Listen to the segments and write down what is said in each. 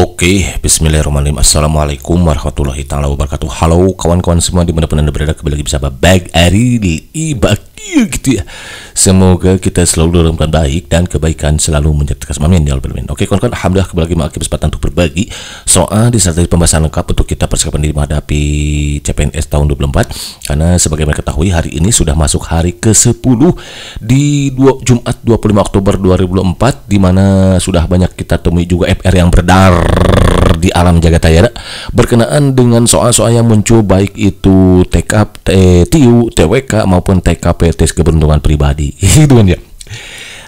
Oke, bismillahirrahmanirrahim. Assalamualaikum warahmatullahi taala wabarakatuh. Halo kawan-kawan semua dimanapun anda berada, kembali lagi bersama Bag Ari Bakia gitu ya. Semoga kita selalu dalam keadaan baik dan kebaikan selalu menjadi amin ya rabbal alamin. Oke kawan-kawan, alhamdulillah kembali lagi mengambil kesempatan untuk berbagi soal disertai pembahasan lengkap untuk kita persiapan diri menghadapi CPNS tahun 2024. Karena sebagaimana ketahui hari ini sudah masuk hari ke-10 di Jumat 25 Oktober 2004, di mana sudah banyak kita temui juga FR yang beredar di alam jagat raya berkenaan dengan soal-soal yang muncul, baik itu TIU, TWK maupun TKP tes keberuntungan pribadi itu kan ya.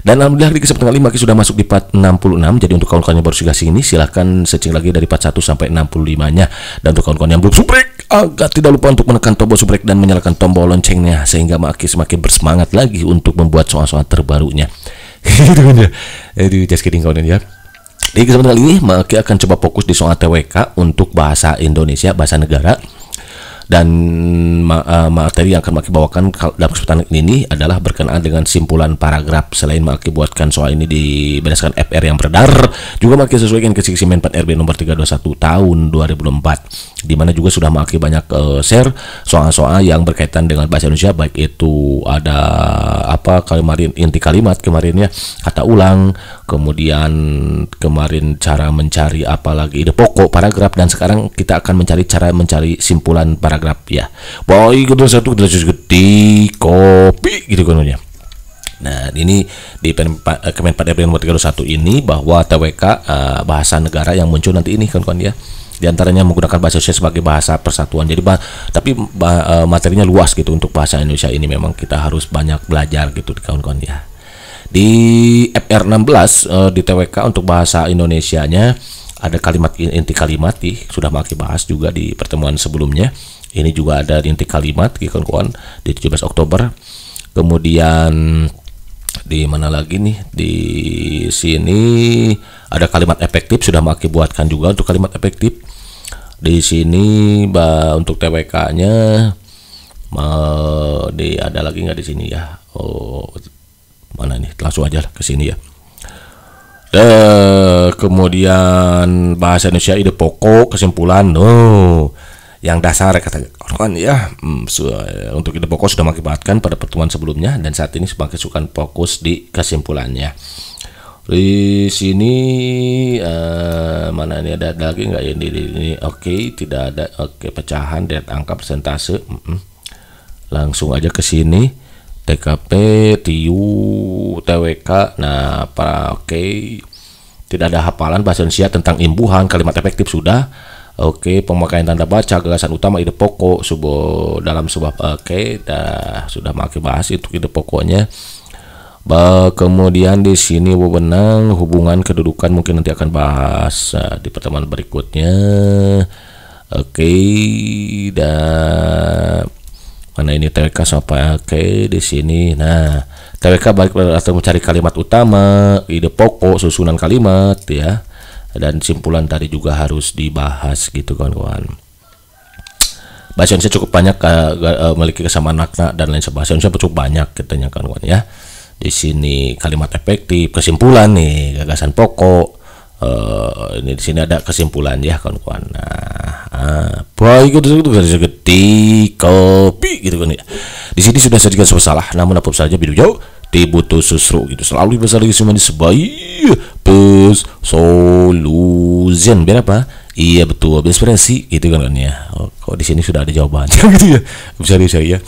Dan alhamdulillah di kesempatan kali ini sudah masuk di part 66. Jadi untuk kawan-kawan yang baru sudah sini, silahkan searching lagi dari part 1 sampai 65-nya. Dan untuk kawan-kawan yang belum subrek, agak tidak lupa untuk menekan tombol subrek dan menyalakan tombol loncengnya, sehingga Maki semakin bersemangat lagi untuk membuat soal-soal terbarunya. Itu kan ya. Jadi just kidding kawan ya. Di kesempatan kali ini Maki akan coba fokus di soal TWK untuk bahasa Indonesia, bahasa negara. Dan materi yang akan Maki bawakan dalam kesempatan ini adalah berkenaan dengan simpulan paragraf. Selain Maki buatkan soal ini berdasarkan FR yang beredar, juga Maki sesuaikan ke Menpan RB nomor 321 tahun 2004, di mana juga sudah Maki banyak share soal-soal yang berkaitan dengan bahasa Indonesia, baik itu ada kemarin inti kalimat, kemarin ya kata ulang, kemudian kemarin cara mencari apalagi ide pokok paragraf, dan sekarang kita akan mencari cara mencari simpulan paragraf ya. Boy kedua satu kita di kopi gitu kan ya. Nah ini di Kemenpan RB nomor 321 ini bahwa TWK bahasa negara yang muncul nanti ini kawan-kawan ya. Di antaranya menggunakan bahasa Indonesia sebagai bahasa persatuan. Jadi tapi materinya luas gitu untuk bahasa Indonesia ini, memang kita harus banyak belajar gitu kawan-kawan ya. Di FR 16 di TWK untuk bahasa Indonesianya ada kalimat inti kalimat sudah Maki bahas juga di pertemuan sebelumnya. Ini juga ada inti kalimat kawan-kawan di 17 Oktober. Kemudian di mana lagi nih, di sini ada kalimat efektif, sudah Maki buatkan juga untuk kalimat efektif. Di sini untuk TWK-nya ada lagi nggak di sini ya? Oh, mana nih? Langsung aja ke sini ya. Kemudian bahasa Indonesia ide pokok, kesimpulan. Yang dasar kata kawan ya. Untuk ide pokok sudah Maki bahaskan pada pertemuan sebelumnya, dan saat ini Maki suka fokus di kesimpulannya. Di sini mana ini ada lagi nggak ya ini? Oke, tidak ada. Oke, pecahan dan angka persentase. Langsung aja ke sini. TKP, TIU, TWK. Nah, tidak ada hafalan bahasa Indonesia tentang imbuhan, kalimat efektif sudah. Oke, pemakaian tanda baca, gagasan utama, ide pokok dalam sebuah sudah Maki bahas itu ide pokoknya. Kemudian di sini wewenang, hubungan, kedudukan mungkin nanti akan bahas di pertemuan berikutnya. Oke, dan mana ini TWK sampai di sini. Nah, TWK balik atau mencari kalimat utama, ide pokok, susunan kalimat ya. Dan simpulan tadi juga harus dibahas gitu kawan-kawan. Bahasa Indonesia cukup banyak memiliki kesamaan makna dan lain sebagainya. Bahasa Indonesia cukup banyak katanya kawan-kawan ya. Di sini kalimat efektif, kesimpulan nih, gagasan pokok. Ini di sini ada kesimpulan ya kawan-kawan. Nah, baik itu gede kopi gitu kan ya. Di sini sudah sedikit salah, namun apa saja video butuh susru gitu. Selalu besar lagi semua sebaik plus solution berapa? Iya betul, inspirasi gitu kan ya. Kok di sini sudah ada jawaban gitu ya. Bisa ya.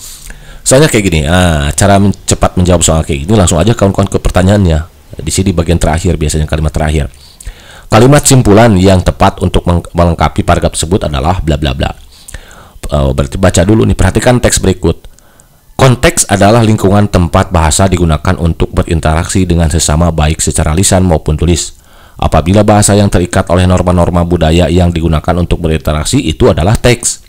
Soalnya kayak gini. Cara cepat menjawab soal kayak gini, langsung aja kawan-kawan ke pertanyaannya. Di sini bagian terakhir, biasanya kalimat terakhir. Kalimat simpulan yang tepat untuk melengkapi paragraf tersebut adalah bla bla bla. Berarti baca dulu nih, perhatikan teks berikut. Konteks adalah lingkungan tempat bahasa digunakan untuk berinteraksi dengan sesama, baik secara lisan maupun tulis. Apabila bahasa yang terikat oleh norma-norma budaya yang digunakan untuk berinteraksi itu adalah teks.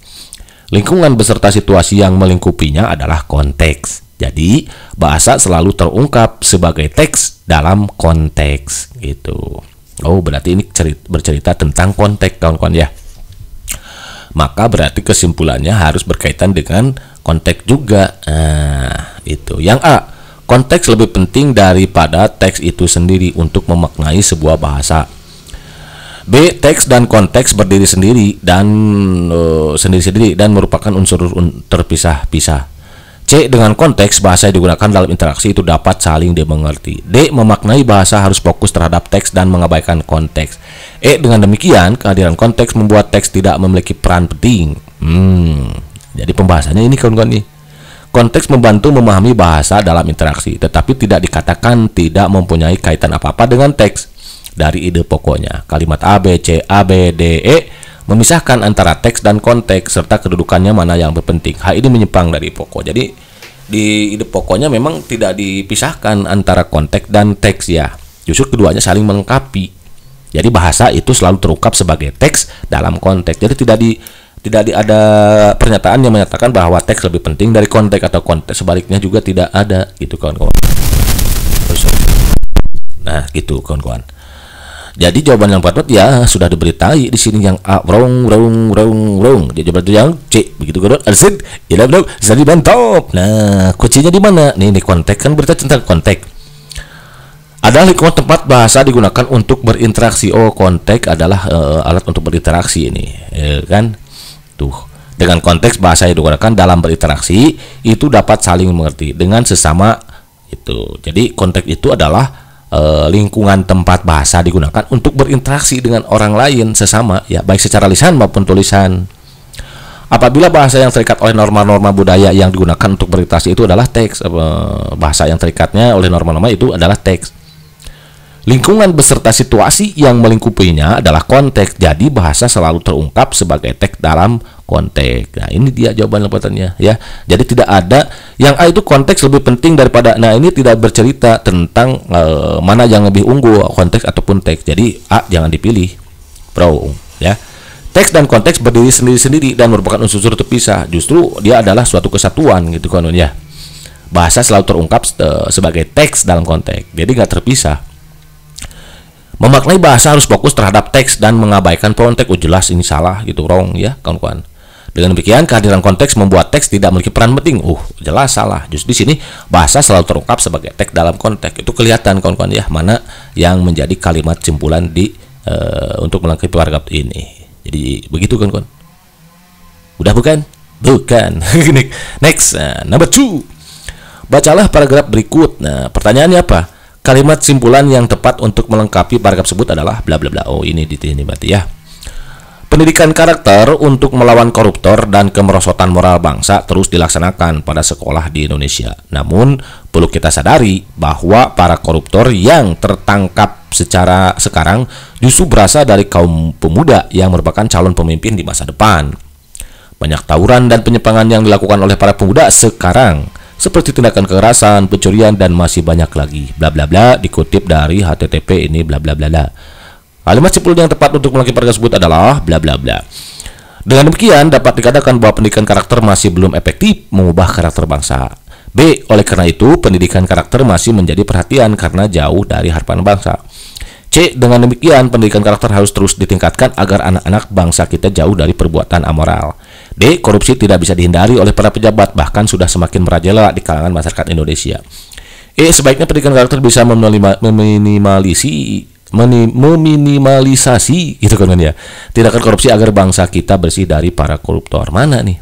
Lingkungan beserta situasi yang melingkupinya adalah konteks. Jadi, bahasa selalu terungkap sebagai teks dalam konteks gitu. Oh, berarti ini bercerita tentang konteks kawan-kawan ya. Maka berarti kesimpulannya harus berkaitan dengan konteks juga. Itu. Yang A, konteks lebih penting daripada teks itu sendiri untuk memaknai sebuah bahasa. B. Teks dan konteks berdiri sendiri dan sendiri-sendiri dan merupakan unsur terpisah-pisah. C. Dengan konteks bahasa yang digunakan dalam interaksi itu dapat saling dimengerti. D. Memaknai bahasa harus fokus terhadap teks dan mengabaikan konteks. E. Dengan demikian kehadiran konteks membuat teks tidak memiliki peran penting. Jadi pembahasannya ini kawan-kawan nih. Konteks membantu memahami bahasa dalam interaksi, tetapi tidak dikatakan tidak mempunyai kaitan apa-apa dengan teks. Dari ide pokoknya, kalimat A, B, C, A, B, D, E memisahkan antara teks dan konteks serta kedudukannya mana yang berpenting. Hal ini menyimpang dari pokok. Jadi di ide pokoknya memang tidak dipisahkan antara konteks dan teks ya. Justru keduanya saling melengkapi. Jadi bahasa itu selalu terungkap sebagai teks dalam konteks. Jadi tidak ada pernyataan yang menyatakan bahwa teks lebih penting dari konteks atau konteks sebaliknya juga tidak ada gitu kawan-kawan. Nah, gitu kawan-kawan. Jadi jawaban yang patut ya sudah diberitai di sini yang A wrong. Jadi jawaban yang C begitu kan? Arsid, ya belum jadi bantop. Nah, kuncinya di mana? Nih konteks kan berita tentang konteks. Ada lingkungan tempat bahasa digunakan untuk berinteraksi. Oh, konteks adalah alat untuk berinteraksi ini, kan? Tuh. Dengan konteks bahasa yang digunakan dalam berinteraksi itu dapat saling mengerti dengan sesama itu. Jadi konteks itu adalah lingkungan tempat bahasa digunakan untuk berinteraksi dengan orang lain sesama ya, baik secara lisan maupun tulisan. Apabila bahasa yang terikat oleh norma-norma budaya yang digunakan untuk berinteraksi itu adalah teks, bahasa yang terikatnya oleh norma-norma itu adalah teks. Lingkungan beserta situasi yang melingkupinya adalah konteks. Jadi bahasa selalu terungkap sebagai teks dalam konteks. Nah, ini dia jawaban lempatannya ya. Jadi tidak ada yang A itu konteks lebih penting daripada. Nah, ini tidak bercerita tentang mana yang lebih unggul, konteks ataupun teks. Jadi A jangan dipilih. Bro, ya. Teks dan konteks berdiri sendiri-sendiri dan merupakan unsur terpisah. Justru dia adalah suatu kesatuan gitu kan ya. Bahasa selalu terungkap sebagai teks dalam konteks. Jadi nggak terpisah. Memaknai bahasa harus fokus terhadap teks dan mengabaikan konteks. Oh, jelas ini salah gitu, wrong ya kawan-kawan. Dengan demikian kehadiran konteks membuat teks tidak memiliki peran penting. Jelas salah. Justru di sini bahasa selalu terungkap sebagai teks dalam konteks. Itu kelihatan kawan-kawan ya, mana yang menjadi kalimat simpulan di untuk melengkapi paragraf ini. Jadi begitu kawan-kawan. Udah bukan? Bukan. Next, number 2. Bacalah paragraf berikut. Nah, pertanyaannya apa? Kalimat simpulan yang tepat untuk melengkapi paragraf tersebut adalah bla bla bla. Oh, ini berarti ya. Pendidikan karakter untuk melawan koruptor dan kemerosotan moral bangsa terus dilaksanakan pada sekolah di Indonesia. Namun, perlu kita sadari bahwa para koruptor yang tertangkap secara sekarang justru berasal dari kaum pemuda yang merupakan calon pemimpin di masa depan. Banyak tawuran dan penyimpangan yang dilakukan oleh para pemuda sekarang, seperti tindakan kekerasan, pencurian, dan masih banyak lagi. Bla bla bla, dikutip dari HTTP ini bla bla bla bla. Kalimat simpul yang tepat untuk melengkapi paragraf tersebut adalah bla bla bla. Dengan demikian dapat dikatakan bahwa pendidikan karakter masih belum efektif mengubah karakter bangsa. B. Oleh karena itu, pendidikan karakter masih menjadi perhatian karena jauh dari harapan bangsa. C. Dengan demikian, pendidikan karakter harus terus ditingkatkan agar anak-anak bangsa kita jauh dari perbuatan amoral. D. Korupsi tidak bisa dihindari oleh para pejabat, bahkan sudah semakin merajalela di kalangan masyarakat Indonesia. E. Sebaiknya pendidikan karakter bisa meminimalisasi gitu kan ya, tindakan korupsi agar bangsa kita bersih dari para koruptor. Mana nih?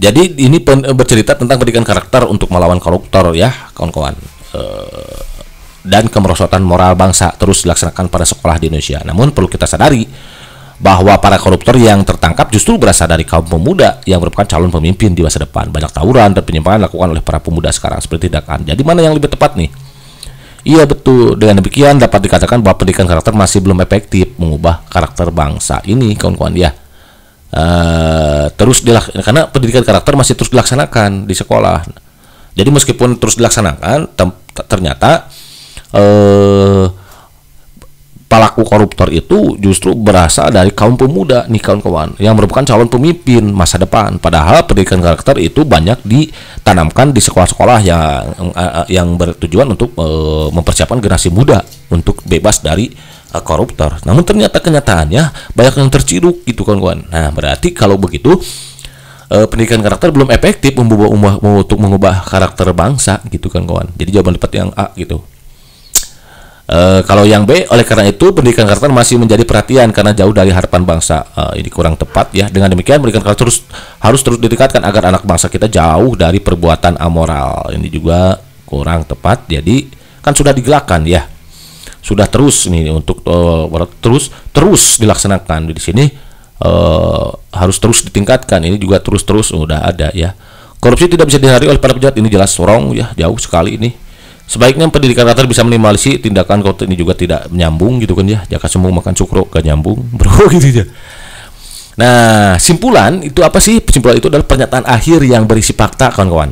Jadi ini bercerita tentang pendidikan karakter untuk melawan koruptor ya kawan-kawan. Dan kemerosotan moral bangsa terus dilaksanakan pada sekolah di Indonesia. Namun perlu kita sadari bahwa para koruptor yang tertangkap justru berasal dari kaum pemuda yang merupakan calon pemimpin di masa depan. Banyak tawuran dan penyimpangan dilakukan oleh para pemuda sekarang seperti tindakan. Jadi mana yang lebih tepat nih? Iya betul. Dengan demikian dapat dikatakan bahwa pendidikan karakter masih belum efektif mengubah karakter bangsa ini kawan-kawan ya. Karena pendidikan karakter masih terus dilaksanakan di sekolah. Jadi meskipun terus dilaksanakan, ternyata pelaku koruptor itu justru berasal dari kaum pemuda nih kawan-kawan yang merupakan calon pemimpin masa depan. Padahal pendidikan karakter itu banyak ditanamkan di sekolah-sekolah yang bertujuan untuk mempersiapkan generasi muda untuk bebas dari koruptor. Namun ternyata kenyataannya banyak yang terciduk gitu kawan-kawan. Nah, berarti kalau begitu pendidikan karakter belum efektif untuk mengubah karakter bangsa gitu kan kawan. Jadi jawaban tepat yang A gitu. Kalau yang B, oleh karena itu pendidikan karakter masih menjadi perhatian karena jauh dari harapan bangsa. Ini kurang tepat ya. Dengan demikian pendidikan karakter harus terus ditingkatkan agar anak bangsa kita jauh dari perbuatan amoral. Ini juga kurang tepat. Jadi kan sudah digerakkan ya, sudah terus nih untuk terus dilaksanakan di sini. Harus terus ditingkatkan. Ini juga terus udah ada ya. Korupsi tidak bisa dihindari oleh para pejabat, ini jelas wrong ya, jauh sekali ini. Sebaiknya pendidikan karakter bisa minimalisi tindakan korupsi, ini juga tidak menyambung gitu kan ya. Jaka semua makan cukro gak nyambung bro gitu ya. Nah, simpulan itu apa sih? Simpulan itu adalah pernyataan akhir yang berisi fakta kawan-kawan.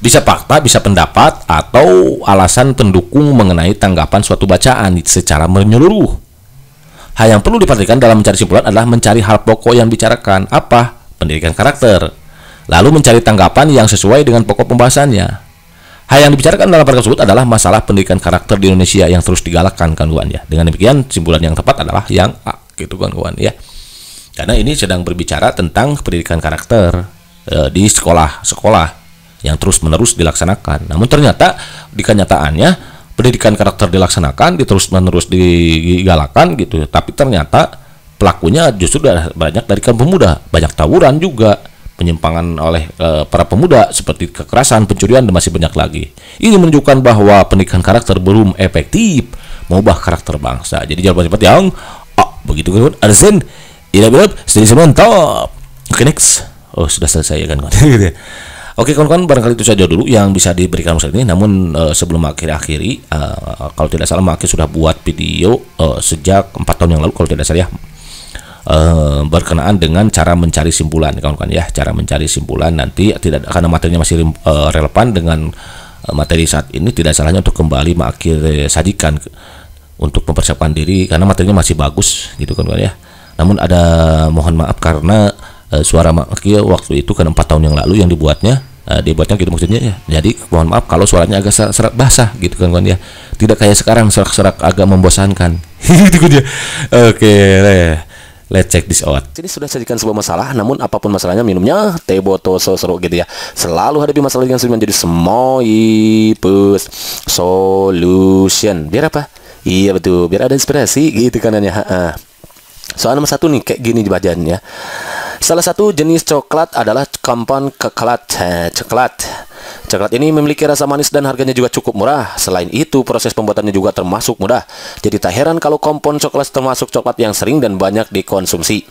Bisa fakta, bisa pendapat, atau alasan pendukung mengenai tanggapan suatu bacaan secara menyeluruh. Hal yang perlu diperhatikan dalam mencari simpulan adalah mencari hal pokok yang dibicarakan. Apa? Pendidikan karakter. Lalu mencari tanggapan yang sesuai dengan pokok pembahasannya. Hal yang dibicarakan dalam paragraf tersebut adalah masalah pendidikan karakter di Indonesia yang terus digalakkan kawan-kawan ya. Dengan demikian simpulan yang tepat adalah yang A gitu kawan-kawan ya. Karena ini sedang berbicara tentang pendidikan karakter di sekolah-sekolah yang terus-menerus dilaksanakan. Namun ternyata di kenyataannya pendidikan karakter dilaksanakan, terus-menerus digalakkan gitu. Tapi ternyata pelakunya justru banyak dari kaum pemuda, banyak tawuran juga, penyimpangan oleh para pemuda seperti kekerasan, pencurian, dan masih banyak lagi. Ini menunjukkan bahwa pendidikan karakter belum efektif mengubah karakter bangsa. Jadi jawaban cepat yang begitu kan? Arsen, tidak benar, studi mantap. Oke, next. Oh, sudah selesai ya kan? Oke kawan-kawan, barangkali itu saja dulu yang bisa diberikan saat ini. Namun sebelum akhiri, kalau tidak salah Maki sudah buat video sejak 4 tahun yang lalu kalau tidak salah ya. Berkenaan dengan cara mencari simpulan kawan-kawan ya, cara mencari simpulan nanti tidak, karena materinya masih relevan dengan materi saat ini, tidak salahnya untuk kembali Maki sajikan untuk mempersiapkan diri karena materinya masih bagus gitu kawan-kawan ya. Namun ada mohon maaf karena suara Maki waktu itu kan 4 tahun yang lalu yang dibuatnya gitu maksudnya ya. Jadi mohon maaf kalau suaranya agak serak basah gitu kan ya, tidak kayak sekarang serak-serak agak membosankan gitu kan ya. Oke, let's check this out. Ini sudah sajikan sebuah masalah, namun apapun masalahnya minumnya teh botol seru gitu ya. Selalu hadapi masalah dengan menjadi Semoipus solution. Biar apa? Iya betul, biar ada inspirasi gitu kan ya. Soal nomor 1 nih kayak gini bacanya. Salah satu jenis coklat adalah kompon coklat. Coklat ini memiliki rasa manis dan harganya juga cukup murah. Selain itu, proses pembuatannya juga termasuk mudah. Jadi tak heran kalau kompon coklat termasuk coklat yang sering dan banyak dikonsumsi.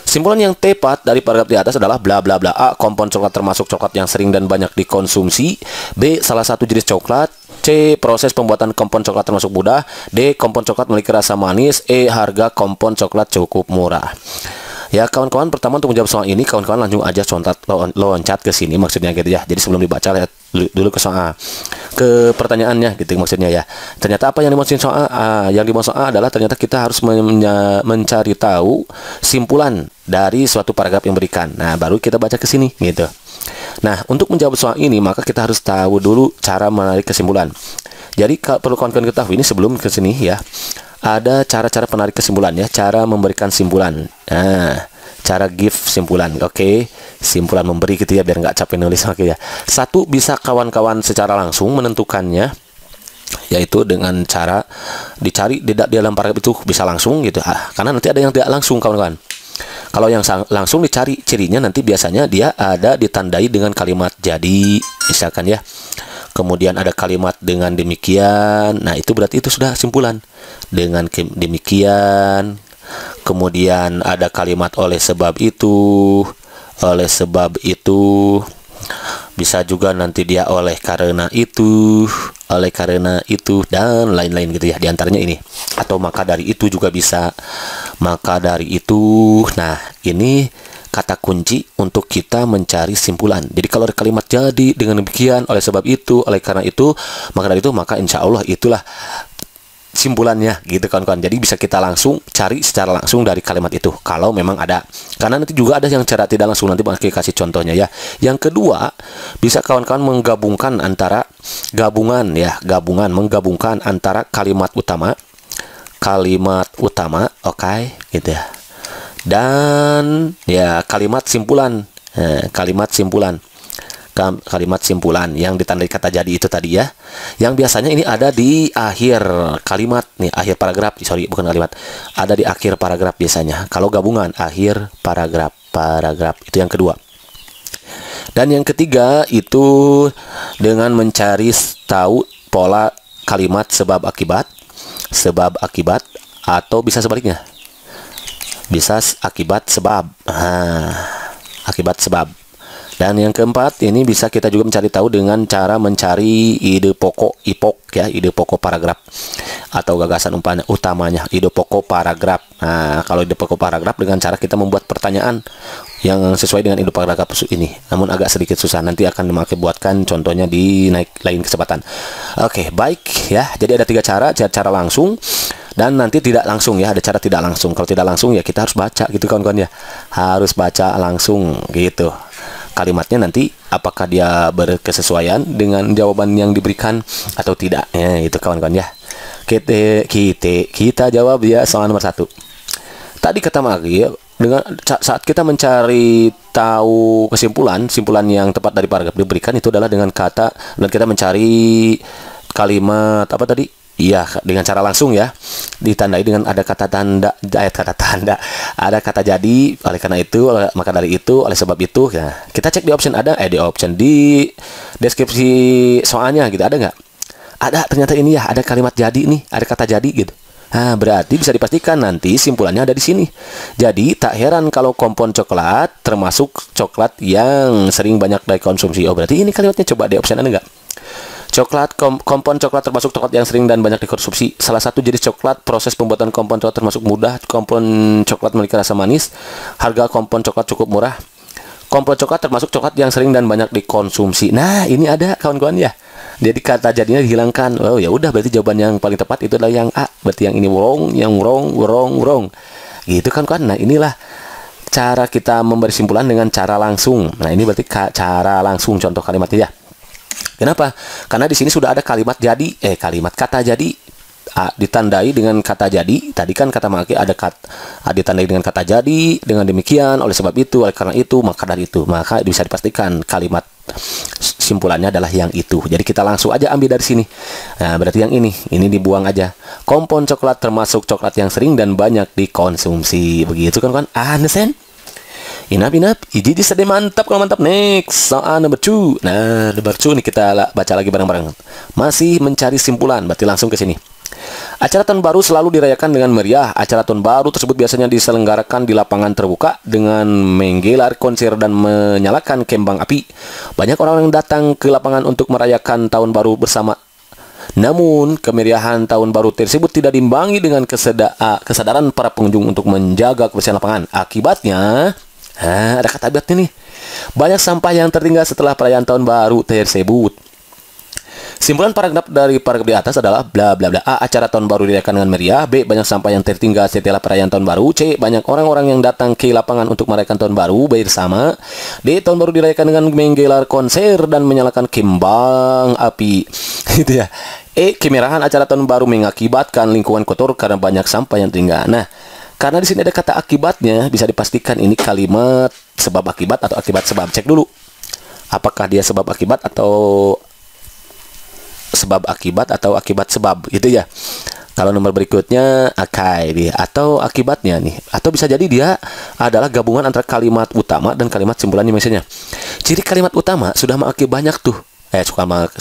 Simpulan yang tepat dari paragraf di atas adalah bla bla bla. A. Kompon coklat termasuk coklat yang sering dan banyak dikonsumsi. B. Salah satu jenis coklat. C. Proses pembuatan kompon coklat termasuk mudah. D. Kompon coklat memiliki rasa manis. E. Harga kompon coklat cukup murah. Ya kawan-kawan, pertama untuk menjawab soal ini kawan-kawan langsung aja loncat ke sini maksudnya gitu ya. Jadi sebelum dibaca lihat dulu ke soal, ke pertanyaannya gitu maksudnya ya. Ternyata apa yang dimaksud soal A? Yang dimaksud soal A adalah ternyata kita harus mencari tahu simpulan dari suatu paragraf yang berikan. Nah, baru kita baca ke sini gitu. Nah, untuk menjawab soal ini maka kita harus tahu dulu cara menarik kesimpulan. Jadi perlu kawan-kawan ketahui ini sebelum ke sini ya. Ada cara-cara penarik kesimpulan ya, cara memberikan simpulan. Nah, cara give simpulan, oke. Simpulan memberi gitu ya, biar nggak capek nulis, oke ya. Satu, bisa kawan-kawan secara langsung menentukannya, yaitu dengan cara dicari di dalam paragraf itu bisa langsung gitu. Karena nanti ada yang tidak langsung kawan-kawan. Kalau yang langsung dicari cirinya nanti biasanya dia ada ditandai dengan kalimat jadi, misalkan ya. Kemudian ada kalimat dengan demikian. Nah, itu berarti itu sudah simpulan. Dengan demikian. Kemudian ada kalimat oleh sebab itu. Oleh sebab itu. Bisa juga nanti dia oleh karena itu. Oleh karena itu. Dan lain-lain gitu ya. Di antaranya ini. Atau maka dari itu juga bisa. Maka dari itu. Nah, ini kata kunci untuk kita mencari simpulan. Jadi kalau ada kalimat jadi, dengan demikian, oleh sebab itu, oleh karena itu, maka dari itu, maka insya Allah itulah simpulannya gitu kawan-kawan. Jadi bisa kita langsung cari secara langsung dari kalimat itu kalau memang ada. Karena nanti juga ada yang cara tidak langsung, nanti Bang kasih contohnya ya. Yang kedua, bisa kawan-kawan menggabungkan antara menggabungkan antara kalimat utama, oke, gitu ya. Dan ya kalimat simpulan. kalimat simpulan yang ditandai kata jadi itu tadi ya. Yang biasanya ini ada di akhir kalimat nih, akhir paragraf. Sorry, bukan kalimat. Ada di akhir paragraf biasanya. Kalau gabungan akhir paragraf, itu yang kedua. Dan yang ketiga itu dengan mencari tahu pola kalimat sebab akibat, atau bisa sebaliknya. Bisa akibat sebab. Akibat sebab. Dan yang keempat, ini bisa kita juga mencari tahu dengan cara mencari ide pokok IPOK ya, ide pokok paragraf atau gagasan utamanya, ide pokok paragraf. Nah, kalau ide pokok paragraf dengan cara kita membuat pertanyaan yang sesuai dengan ide paragraf ini. Namun agak sedikit susah, nanti akan buatkan contohnya di lain kesempatan. Oke, baik ya. Jadi ada 3 cara, cara langsung dan nanti tidak langsung ya, ada cara tidak langsung. Kalau tidak langsung ya kita harus baca gitu kawan-kawan ya. Harus baca langsung gitu. Kalimatnya nanti apakah dia berkesesuaian dengan jawaban yang diberikan atau tidak ya, itu kawan-kawan ya. Kita jawab ya soal nomor 1. Tadi kata Magi ya, dengan saat kita mencari tahu simpulan yang tepat dari paragraf diberikan itu adalah dengan kata, dan kita mencari kalimat apa tadi? Iya, dengan cara langsung ya, ditandai dengan ada kata tanda, ada kata jadi. Oleh karena itu, maka dari itu, oleh sebab itu, ya, kita cek di option di deskripsi soalnya gitu, ada nggak? Ada, ternyata ini ya, ada kalimat jadi nih, ada kata jadi gitu. Nah, berarti bisa dipastikan nanti simpulannya ada di sini. Jadi tak heran kalau kompon coklat termasuk coklat yang sering banyak dikonsumsi. Oh, berarti ini kalimatnya, coba di option ada nggak? Coklat, kompon coklat termasuk coklat yang sering dan banyak dikonsumsi. Salah satu jenis coklat, proses pembuatan kompon coklat termasuk mudah. Kompon coklat memiliki rasa manis. Harga kompon coklat cukup murah. Kompon coklat termasuk coklat yang sering dan banyak dikonsumsi. Nah, ini ada kawan-kawan ya. Jadi kata jadinya dihilangkan. Oh ya udah, berarti jawaban yang paling tepat itu adalah yang A. Berarti yang ini wrong, yang wrong. Gitu kan kawan. Nah, inilah cara kita memberi simpulan dengan cara langsung. Nah, ini berarti cara langsung contoh kalimatnya ya. Kenapa? Karena di sini sudah ada kalimat jadi, kalimat kata jadi ditandai dengan kata jadi. Tadi kan kata Maki ada ditandai dengan kata jadi. Dengan demikian, oleh sebab itu, oleh karena itu, maka dari itu, maka bisa dipastikan kalimat simpulannya adalah yang itu. Jadi kita langsung aja ambil dari sini. Nah, berarti yang ini dibuang aja. Kompon coklat termasuk coklat yang sering dan banyak dikonsumsi. Begitu kan? Understand? Inap, ini sedih mantap. Kalau mantap, next soal number 2. Nah, number 2 nih kita baca lagi bareng-bareng. Masih mencari simpulan, berarti langsung ke sini. Acara tahun baru selalu dirayakan dengan meriah. Acara tahun baru tersebut biasanya diselenggarakan di lapangan terbuka dengan menggelar konser dan menyalakan kembang api. Banyak orang yang datang ke lapangan untuk merayakan tahun baru bersama. Namun, kemeriahan tahun baru tersebut tidak diimbangi dengan kesadaran para pengunjung untuk menjaga kebersihan lapangan. Akibatnya, ada kata akibatnya nih. Banyak sampah yang tertinggal setelah perayaan tahun baru tersebut. Simpulan paragraf dari paragraf di atas adalah bla bla bla. A. Acara tahun baru dirayakan dengan meriah. B. Banyak sampah yang tertinggal setelah perayaan tahun baru. C. Banyak orang-orang yang datang ke lapangan untuk merayakan tahun baru bersama. D. Tahun baru dirayakan dengan menggelar konser dan menyalakan kembang api. Gitu ya. E. Kemerahan acara tahun baru mengakibatkan lingkungan kotor karena banyak sampah yang tertinggal. Nah, karena di sini ada kata akibatnya, bisa dipastikan ini kalimat sebab akibat atau akibat sebab. Cek dulu. Apakah dia sebab akibat atau sebab akibat atau akibat sebab gitu ya. Kalau nomor berikutnya dia atau akibatnya nih, atau bisa jadi dia adalah gabungan antara kalimat utama dan kalimat simpulannya misalnya. Ciri kalimat utama sudah makin banyak tuh.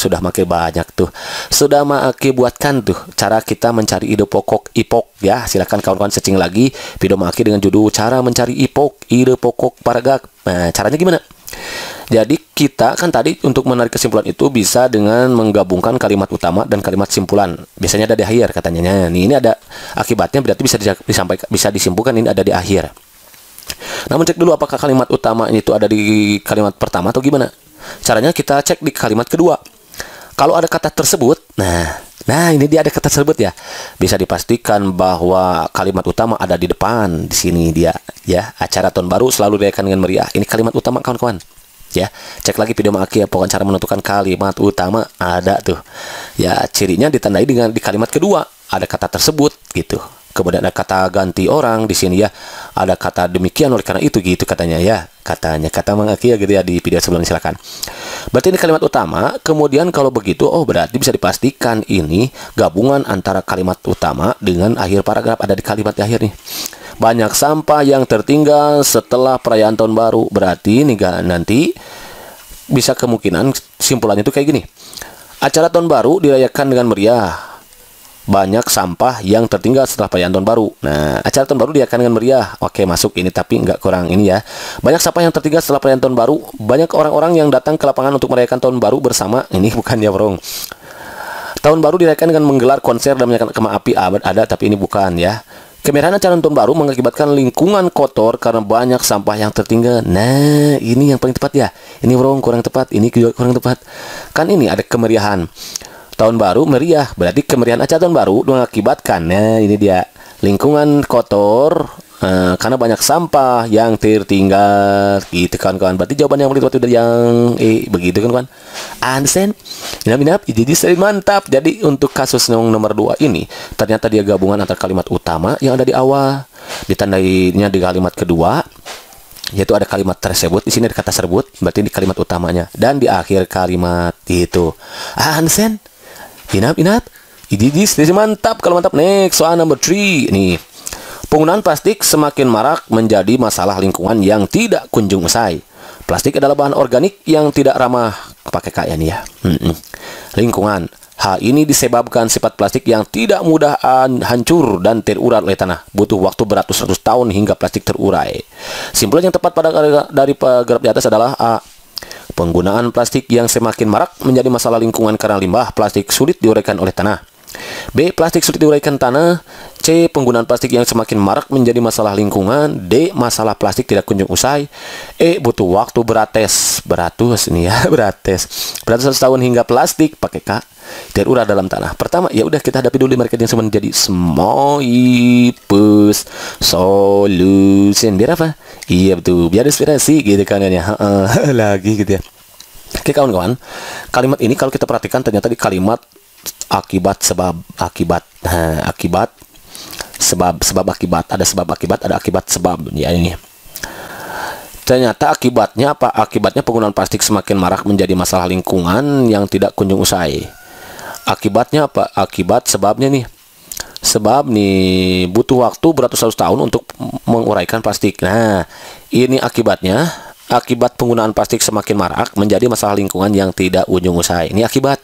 Sudah makin banyak tuh. Sudah makin buatkan tuh cara kita mencari ide pokok IPOK ya. Silakan kawan-kawan searching lagi video makin dengan judul cara mencari IPOK, ide pokok paragraf. Nah, caranya gimana? Jadi kita kan tadi untuk menarik kesimpulan itu bisa dengan menggabungkan kalimat utama dan kalimat simpulan. Biasanya ada di akhir katanya. Nih, ini ada akibatnya, berarti bisa disimpulkan ini ada di akhir. Namun cek dulu apakah kalimat utama itu ada di kalimat pertama atau gimana? Caranya kita cek di kalimat kedua. Kalau ada kata tersebut, nah ini dia ada kata tersebut ya. Bisa dipastikan bahwa kalimat utama ada di depan. Di sini dia ya. Acara tahun baru selalu dirayakan dengan meriah. Ini kalimat utama kawan-kawan. Ya, cek lagi video Maki ya, pokoknya cara menentukan kalimat utama ada tuh. Ya, cirinya ditandai dengan di kalimat kedua ada kata tersebut gitu. Kemudian ada kata ganti orang di sini ya. Ada kata demikian oleh karena itu gitu katanya ya. Katanya kata Maki ya gitu ya di video sebelumnya, silakan. Berarti ini kalimat utama. Kemudian kalau begitu, oh berarti bisa dipastikan ini gabungan antara kalimat utama dengan akhir paragraf, ada di kalimat di akhir nih. Banyak sampah yang tertinggal setelah perayaan tahun baru. Berarti nih nanti bisa kemungkinan simpulannya itu kayak gini. Acara tahun baru dirayakan dengan meriah. Banyak sampah yang tertinggal setelah perayaan tahun baru. Nah, acara tahun baru dirayakan dengan meriah. Oke, masuk ini, tapi nggak kurang ini ya. Banyak sampah yang tertinggal setelah perayaan tahun baru. Banyak orang-orang yang datang ke lapangan untuk merayakan tahun baru bersama. Ini bukan ya, bro. Tahun baru dirayakan dengan menggelar konser dan menyalakan kembang api. Ada, tapi ini bukan ya. Kemerahan acara tahun baru mengakibatkan lingkungan kotor karena banyak sampah yang tertinggal. Nah, ini yang paling tepat ya. Ini bro, kurang tepat. Ini juga kurang tepat. Kan ini ada kemeriahan. Tahun baru meriah, berarti kemeriahan acara tahun baru mengakibatkan, nah ini dia, lingkungan kotor karena banyak sampah yang tertinggal, gitu kawan-kawan. Berarti jawaban yang paling tepat itu yang begitu kan kawan. Understand? Inap, jadi mantap. Jadi untuk kasus nomor 2 ini, ternyata dia gabungan antara kalimat utama yang ada di awal, ditandainya di kalimat kedua, yaitu ada kalimat tersebut, di sini ada kata tersebut, berarti di kalimat utamanya, dan di akhir kalimat itu. Understand? Inap. Jadi mantap. Kalau mantap, next soal number 3 nih. Penggunaan plastik semakin marak menjadi masalah lingkungan yang tidak kunjung usai. Plastik adalah bahan organik yang tidak ramah, pakai kayak nih ya. Lingkungan. Hal ini disebabkan sifat plastik yang tidak mudah hancur dan terurai oleh tanah. Butuh waktu beratus-ratus tahun hingga plastik terurai. Simpulan yang tepat dari paragraf di atas adalah A. Penggunaan plastik yang semakin marak menjadi masalah lingkungan karena limbah plastik sulit diuraikan oleh tanah. B. Plastik sulit diuraikan tanah. C. Penggunaan plastik yang semakin marak menjadi masalah lingkungan. D. Masalah plastik tidak kunjung usai. E. Butuh waktu beratus tahun hingga plastik, pakai K, terurai dalam tanah. Pertama, ya udah kita hadapi dulu mereka yang semua menjadi Smoipus solution. Biar apa? Iya betul, biar inspirasi gitu kan ya. Lagi gitu ya. Oke kawan-kawan, kalimat ini kalau kita perhatikan ternyata di kalimat akibat sebab akibat sebab akibat, ada sebab akibat, ada akibat sebab ya ini. Ternyata akibatnya apa? Akibatnya penggunaan plastik semakin marak menjadi masalah lingkungan yang tidak kunjung usai. Akibatnya apa? Akibat sebabnya nih. Sebab nih butuh waktu beratus-ratus tahun untuk menguraikan plastik. Nah, ini akibatnya. Akibat penggunaan plastik semakin marak menjadi masalah lingkungan yang tidak kunjung usai. Ini akibat.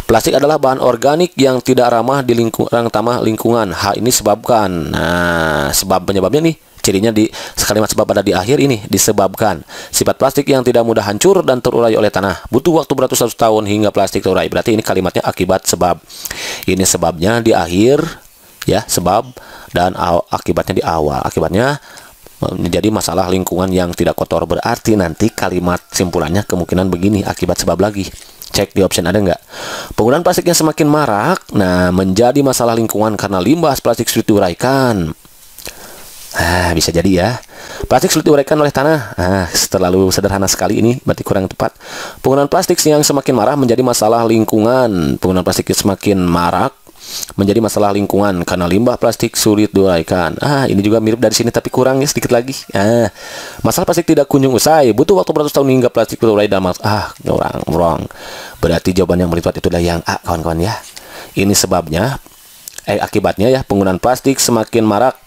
Plastik adalah bahan organik yang tidak ramah di lingkungan. Hal ini sebabkan. Nah, sebab penyebabnya nih. Cirinya di kalimat sebab ada di akhir ini, disebabkan sifat plastik yang tidak mudah hancur dan terurai oleh tanah. Butuh waktu beratus-ratus tahun hingga plastik terurai. Berarti ini kalimatnya akibat sebab. Ini sebabnya di akhir ya, sebab, dan akibatnya di awal. Akibatnya menjadi masalah lingkungan yang tidak kotor. Berarti nanti kalimat simpulannya kemungkinan begini, akibat sebab lagi. Cek di option ada nggak? Penggunaan plastik yang semakin marak, nah menjadi masalah lingkungan karena limbah plastik sulit diuraikan. Bisa jadi ya. Plastik sulit diuraikan oleh tanah. Terlalu sederhana sekali ini, berarti kurang tepat. Penggunaan plastik yang semakin marak menjadi masalah lingkungan. Penggunaan plastik yang semakin marak menjadi masalah lingkungan karena limbah plastik sulit diuraikan. Ini juga mirip dari sini tapi kurang ya sedikit lagi. Masalah plastik tidak kunjung usai. Butuh waktu beratus tahun hingga plastik terurai dalam wrong. Berarti jawaban yang paling tepat itu adalah yang A, kawan-kawan ya. Ini sebabnya akibatnya ya, penggunaan plastik semakin marak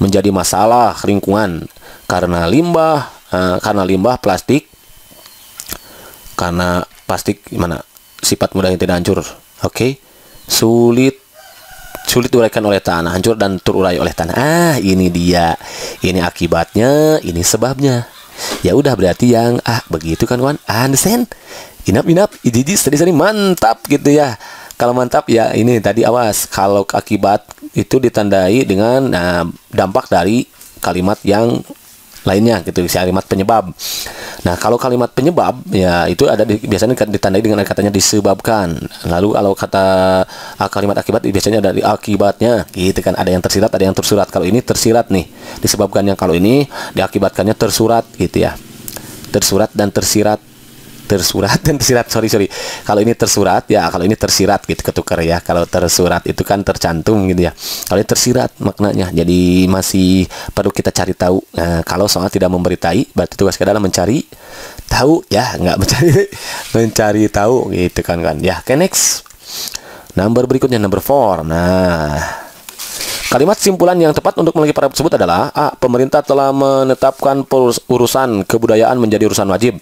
menjadi masalah lingkungan karena limbah plastik, karena plastik sifat mudah yang tidak hancur. Sulit diuraikan oleh tanah, hancur dan terurai oleh tanah. Ini dia, ini akibatnya, ini sebabnya. Ya udah, berarti yang begitu kan kawan. Understand? Inap tadi mantap gitu ya. Kalau mantap ya ini tadi, awas kalau akibat itu ditandai dengan dampak dari kalimat yang lainnya gitu, kalimat penyebab. Nah, kalau kalimat penyebab ya itu ada biasanya ditandai dengan katanya disebabkan. Lalu kalau kata kalimat akibat biasanya ada di akibatnya gitu kan, ada yang tersirat, ada yang tersurat. Kalau ini tersirat nih, disebabkannya. Kalau ini diakibatkannya tersurat gitu ya. Tersurat dan tersirat. Sorry. Kalau ini tersurat ya, kalau ini tersirat gitu, ketukar ya. Kalau tersurat itu kan tercantum gitu ya. Kalau ini tersirat maknanya. Jadi masih perlu kita cari tahu. Kalau soal tidak memberitai, berarti tugas kita adalah mencari tahu ya, nggak mencari tahu gitu kan ya. Oke, next. Number berikutnya, number 4. Nah, kalimat simpulan yang tepat untuk memiliki paragraf tersebut adalah A. Pemerintah telah menetapkan urusan kebudayaan menjadi urusan wajib.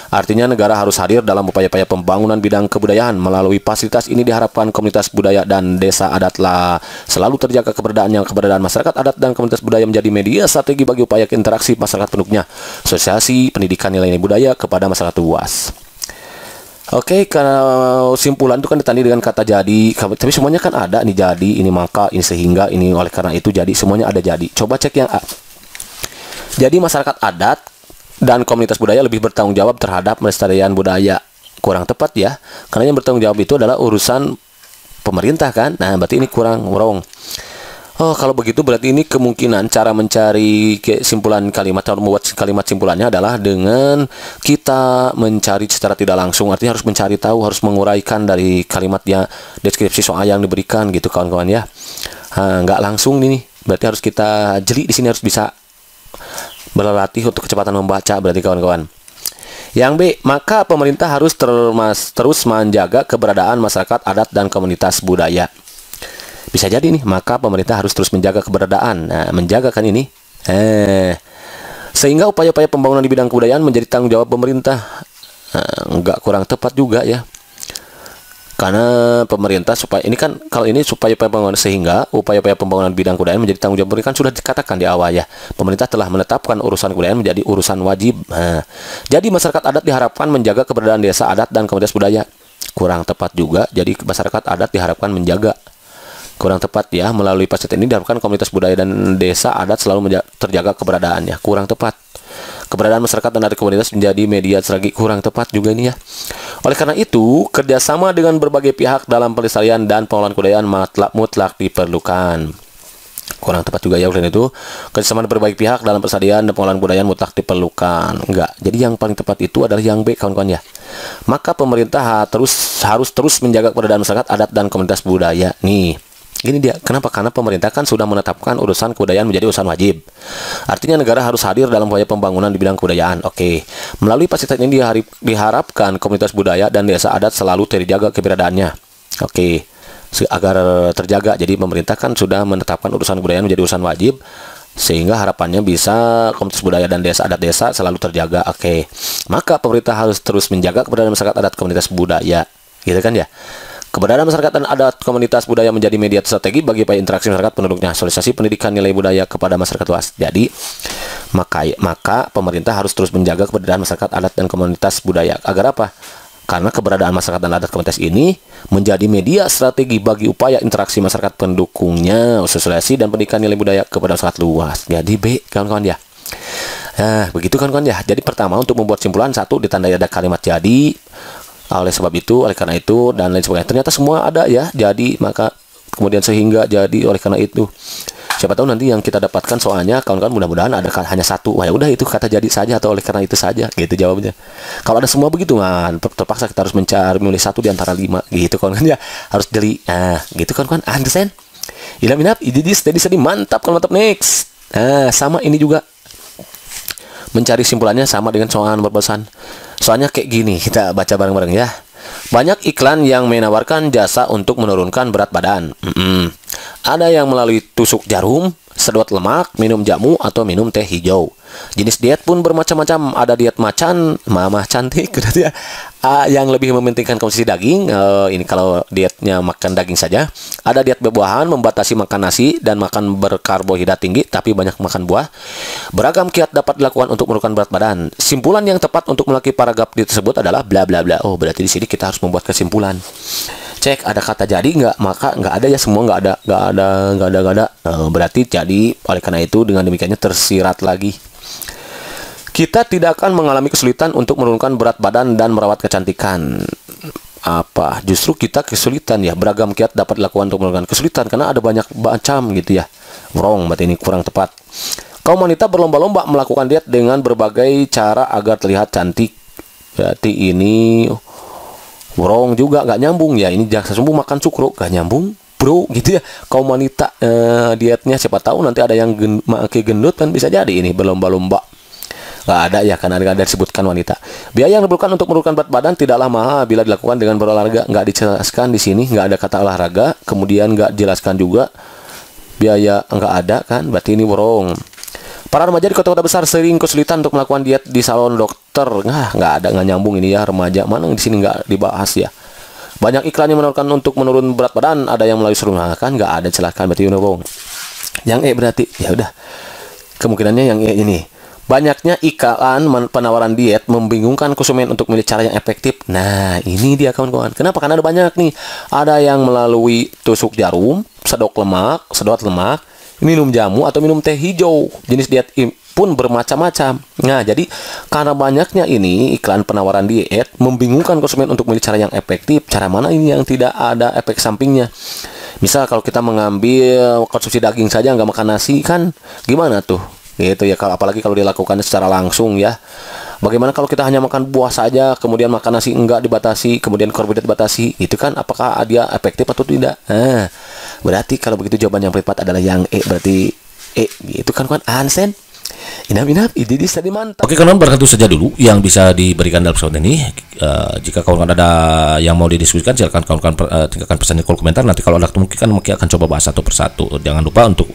Artinya negara harus hadir dalam upaya-upaya pembangunan bidang kebudayaan. Melalui fasilitas ini diharapkan komunitas budaya dan desa adatlah selalu terjaga keberadaan masyarakat adat dan komunitas budaya menjadi media strategi bagi upaya interaksi masyarakat penduduknya, sosialisasi pendidikan nilai-nilai budaya kepada masyarakat luas. Oke, kalau simpulan itu kan ditandai dengan kata jadi, tapi semuanya kan ada nih, jadi, ini maka, ini sehingga, ini oleh karena itu, jadi, semuanya ada jadi. Coba cek yang A. Jadi masyarakat adat dan komunitas budaya lebih bertanggung jawab terhadap melestarian budaya. Kurang tepat ya, karena yang bertanggung jawab itu adalah urusan pemerintah kan. Nah, berarti ini kurang wrong. Oh, kalau begitu berarti ini kemungkinan cara mencari kesimpulan kalimat atau membuat kalimat simpulannya adalah dengan kita mencari secara tidak langsung. Artinya harus mencari tahu, harus menguraikan dari kalimatnya, deskripsi soal yang diberikan gitu kawan-kawan ya. Nggak langsung ini, berarti harus kita jeli di sini, harus bisa berlatih untuk kecepatan membaca berarti kawan-kawan. Yang B, maka pemerintah harus terus menjaga keberadaan masyarakat adat dan komunitas budaya. Bisa jadi nih, maka pemerintah harus terus menjaga keberadaan. Nah, menjaga kan ini. Sehingga upaya-upaya pembangunan di bidang kebudayaan menjadi tanggung jawab pemerintah. Enggak, kurang tepat juga ya. Karena pemerintah supaya ini kan, kalau ini supaya pembangunan, sehingga upaya-upaya pembangunan bidang kebudayaan menjadi tanggung jawab pemerintah kan sudah dikatakan di awal ya. Pemerintah telah menetapkan urusan kebudayaan menjadi urusan wajib. Jadi masyarakat adat diharapkan menjaga keberadaan desa adat dan komunitas budaya. Kurang tepat juga. Jadi masyarakat adat diharapkan menjaga. Kurang tepat ya, melalui fasilitas ini diharapkan komunitas budaya dan desa adat selalu terjaga keberadaannya. Kurang tepat. Keberadaan masyarakat dan adat komunitas menjadi media strategi. Kurang tepat juga ini ya. Oleh karena itu, kerjasama dengan berbagai pihak dalam pelestarian dan pengelolaan kebudayaan mutlak diperlukan. Kurang tepat juga ya. Oleh itu, kerjasama dengan berbagai pihak dalam pelestarian dan pengelolaan kebudayaan mutlak diperlukan. Enggak. Jadi yang paling tepat itu adalah yang B kawan-kawan ya. Maka pemerintah harus terus menjaga keberadaan masyarakat adat dan komunitas budaya. Nih. Ini dia, kenapa? Karena pemerintah kan sudah menetapkan urusan kebudayaan menjadi urusan wajib. Artinya negara harus hadir dalam upaya pembangunan di bidang kebudayaan. Oke. Melalui fasilitas ini diharapkan komunitas budaya dan desa adat selalu terjaga keberadaannya. Oke. Agar terjaga. Jadi pemerintah kan sudah menetapkan urusan kebudayaan menjadi urusan wajib, sehingga harapannya bisa komunitas budaya dan desa adat desa selalu terjaga. Oke. Maka pemerintah harus terus menjaga keberadaan masyarakat adat komunitas budaya. Gitu kan ya? Keberadaan masyarakat dan adat komunitas budaya menjadi media strategi bagi upaya interaksi masyarakat penduduknya, sosialisasi pendidikan nilai budaya kepada masyarakat luas. Jadi, maka pemerintah harus terus menjaga keberadaan masyarakat adat dan komunitas budaya. Agar apa? Karena keberadaan masyarakat dan adat komunitas ini menjadi media strategi bagi upaya interaksi masyarakat pendukungnya, sosialisasi dan pendidikan nilai budaya kepada masyarakat luas. Jadi B, kawan-kawan ya. Nah, begitu kawan-kawan ya. Jadi pertama, untuk membuat simpulan, satu, ditandai ada kalimat jadi. Oleh sebab itu, oleh karena itu, dan lain sebagainya. Ternyata semua ada ya. Jadi, maka, kemudian sehingga, jadi, oleh karena itu. Siapa tahu nanti yang kita dapatkan soalnya, kawan-kawan mudah-mudahan ada hanya satu. Wah, ya udah itu kata jadi saja atau oleh karena itu saja. Gitu jawabnya. Kalau ada semua begitu, kan, terpaksa kita harus memilih satu di antara 5. Gitu kawan-kawan ya. Harus jeli. Nah, gitu kawan-kawan. Understand? Ilap-ilap, steady, mantap kalau mantap. Next. Nah, sama ini juga. Mencari simpulannya sama dengan soal berpesan. Soalnya kayak gini, kita baca bareng-bareng ya. Banyak iklan yang menawarkan jasa untuk menurunkan berat badan. Ada yang melalui tusuk jarum, sedot lemak, minum jamu, atau minum teh hijau. Jenis diet pun bermacam-macam. Ada diet macan, mamah cantik, ya. Yang lebih mementingkan konsumsi daging. Ini kalau dietnya makan daging saja. Ada diet buah-buahan, membatasi makan nasi dan makan berkarbohidrat tinggi, tapi banyak makan buah. Beragam kiat dapat dilakukan untuk menurunkan berat badan. Simpulan yang tepat untuk melaki paragraf tersebut adalah bla bla bla. Oh, berarti di sini kita harus membuat kesimpulan. Cek ada kata jadi nggak? Maka nggak ada ya, semua nggak ada. Berarti jadi, oleh karena itu dengan demikiannya tersirat lagi. Kita tidak akan mengalami kesulitan untuk menurunkan berat badan dan merawat kecantikan. Apa? Justru kita kesulitan ya. Beragam kiat dapat dilakukan untuk menurunkan kesulitan karena ada banyak macam gitu ya. Wrong, berarti ini kurang tepat. Kaum wanita berlomba-lomba melakukan diet dengan berbagai cara agar terlihat cantik. Berarti ini wrong juga, nggak nyambung ya. Ini jaksa sembuh makan cukro, nggak nyambung bro gitu ya. Kaum wanita dietnya, siapa tahu nanti ada yang makin gendut kan, bisa jadi ini berlomba-lomba nggak ada ya, karena ada disebutkan wanita. Biaya yang diperlukan untuk menurunkan berat badan tidaklah mahal bila dilakukan dengan berolahraga. Nggak dijelaskan di sini, nggak ada kata olahraga, kemudian nggak dijelaskan juga biaya, nggak ada kan, berarti ini borong. Para remaja di kota-kota besar sering kesulitan untuk melakukan diet di salon dokter. Nah, nggak ada, nggak nyambung ini ya, remaja mana di sini nggak dibahas ya. Banyak iklan yang menawarkan untuk menurun berat badan, ada yang melalui serumah kan, nggak ada, silakan, berarti ini borong. Yang berarti ya udah, kemungkinannya yang ini. Banyaknya iklan penawaran diet membingungkan konsumen untuk memilih cara yang efektif. Nah, ini dia kawan-kawan. Kenapa? Karena ada banyak nih. Ada yang melalui tusuk jarum, sedot lemak, minum jamu atau minum teh hijau. Jenis diet pun bermacam-macam. Nah, jadi karena banyaknya ini iklan penawaran diet membingungkan konsumen untuk memilih cara yang efektif. Cara mana ini yang tidak ada efek sampingnya? Misal kalau kita mengambil konsumsi daging saja, nggak makan nasi kan, gimana tuh? Gitu ya, apalagi kalau dilakukan secara langsung ya. Bagaimana kalau kita hanya makan buah saja, kemudian makan nasi enggak dibatasi, kemudian karbohidrat dibatasi, itu kan apakah dia efektif atau tidak? Nah, berarti kalau begitu jawaban yang tepat adalah yang berarti gitu kan Hansen. Inap, ini tadi mantap. Oke kawan, barangkali itu saja dulu yang bisa diberikan dalam episode ini. Jika kawan-kawan ada yang mau didiskusikan, silakan kawan-kawan tinggalkan pesan di kolom komentar. Nanti kalau ada kemungkinan mungkin akan coba bahas satu persatu. Jangan lupa untuk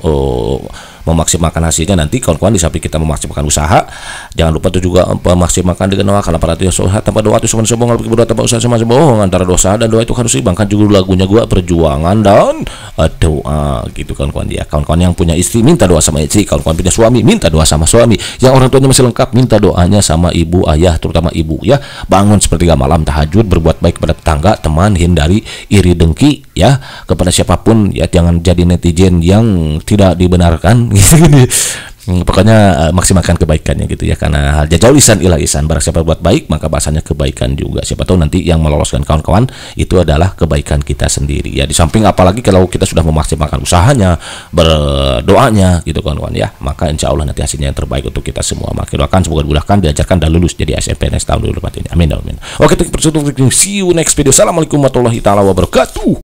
memaksimalkan hasilnya. Nanti kawan-kawan di samping kita memaksimalkan usaha, jangan lupa itu juga memaksimalkan dengan doa. Karena para itu tanpa doa itu cuma sombong, kalau berdoa tanpa usaha sama bohong. Antara dosa dan doa itu harus seimbangkan. Juga lagunya gua perjuangan dan doa gitu kawan-kawan ya. Kawan-kawan yang punya istri minta doa sama istri, kawan-kawan punya suami minta doa sama suami, yang orang tuanya masih lengkap minta doanya sama ibu ayah, terutama ibu ya. Bangun sepertiga malam tahajud, berbuat baik kepada tetangga, teman, hindari iri dengki ya kepada siapapun ya. Jangan jadi netizen yang tidak dibenarkan gitu. Pokoknya maksimalkan kebaikannya gitu ya, karena hal jauh lisan ilah isan, barang siapa buat baik maka bahasanya kebaikan juga. Siapa tahu nanti yang meloloskan kawan-kawan itu adalah kebaikan kita sendiri ya. Di samping apalagi kalau kita sudah memaksimalkan usahanya, berdoanya gitu kawan-kawan ya, maka insya Allah nanti hasilnya yang terbaik untuk kita semua. Maka doakan semoga dimudahkan, diajarkan dan lulus jadi SNPNS tahun 2024 ini. Amin amin. Oke, see you next video. Assalamualaikum warahmatullahi wabarakatuh.